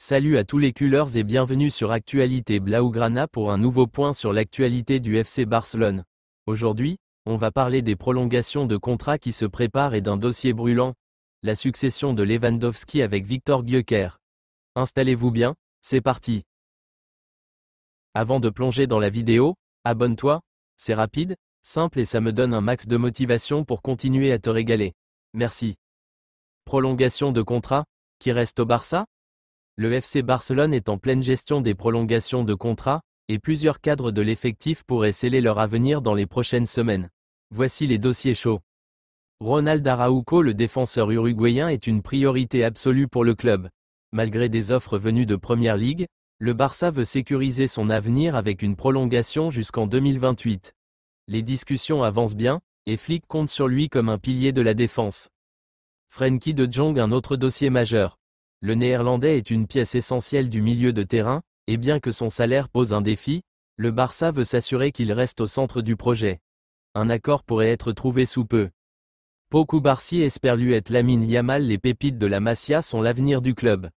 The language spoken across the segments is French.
Salut à tous les culeurs et bienvenue sur Actualité Blaugrana pour un nouveau point sur l'actualité du FC Barcelone. Aujourd'hui, on va parler des prolongations de contrats qui se préparent et d'un dossier brûlant, la succession de Lewandowski avec Victor Gyökeres. Installez-vous bien, c'est parti. Avant de plonger dans la vidéo, abonne-toi, c'est rapide, simple et ça me donne un max de motivation pour continuer à te régaler. Merci. Prolongation de contrat, qui reste au Barça ? Le FC Barcelone est en pleine gestion des prolongations de contrats, et plusieurs cadres de l'effectif pourraient sceller leur avenir dans les prochaines semaines. Voici les dossiers chauds. Ronald Araujo, le défenseur uruguayen, est une priorité absolue pour le club. Malgré des offres venues de Première Ligue, le Barça veut sécuriser son avenir avec une prolongation jusqu'en 2028. Les discussions avancent bien, et Flick compte sur lui comme un pilier de la défense. Frenkie de Jong, un autre dossier majeur. Le Néerlandais est une pièce essentielle du milieu de terrain, et bien que son salaire pose un défi, le Barça veut s'assurer qu'il reste au centre du projet. Un accord pourrait être trouvé sous peu. Pau Cubarsí espère lui être Lamine Yamal. Les pépites de la Masia sont l'avenir du club.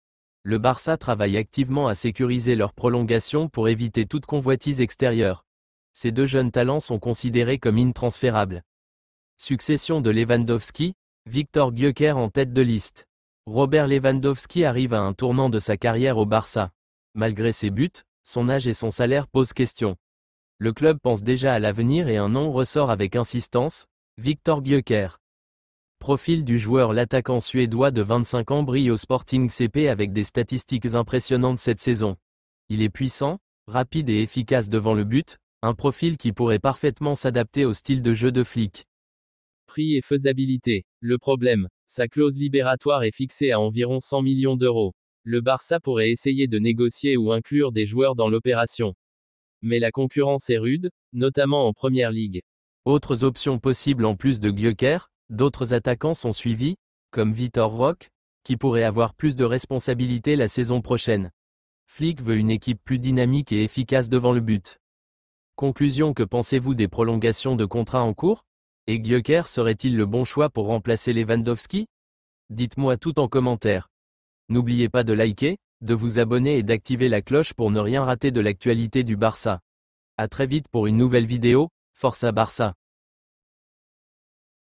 Le Barça travaille activement à sécuriser leur prolongation pour éviter toute convoitise extérieure. Ces deux jeunes talents sont considérés comme intransférables. Succession de Lewandowski, Victor Gyökeres en tête de liste. Robert Lewandowski arrive à un tournant de sa carrière au Barça. Malgré ses buts, son âge et son salaire posent question. Le club pense déjà à l'avenir et un nom ressort avec insistance, Victor Gyökeres. Profil du joueur. L'attaquant suédois de 25 ans brille au Sporting CP avec des statistiques impressionnantes cette saison. Il est puissant, rapide et efficace devant le but, un profil qui pourrait parfaitement s'adapter au style de jeu de Flick. Prix et faisabilité. Le problème, sa clause libératoire est fixée à environ 100 millions d'euros. Le Barça pourrait essayer de négocier ou inclure des joueurs dans l'opération. Mais la concurrence est rude, notamment en Première Ligue. Autres options possibles en plus de Gyökeres, d'autres attaquants sont suivis, comme Vitor Roque, qui pourrait avoir plus de responsabilités la saison prochaine. Flick veut une équipe plus dynamique et efficace devant le but. Conclusion. Que pensez-vous des prolongations de contrats en cours ? Et Gyökeres serait-il le bon choix pour remplacer Lewandowski ? Dites-moi tout en commentaire. N'oubliez pas de liker, de vous abonner et d'activer la cloche pour ne rien rater de l'actualité du Barça. À très vite pour une nouvelle vidéo, Força Barça.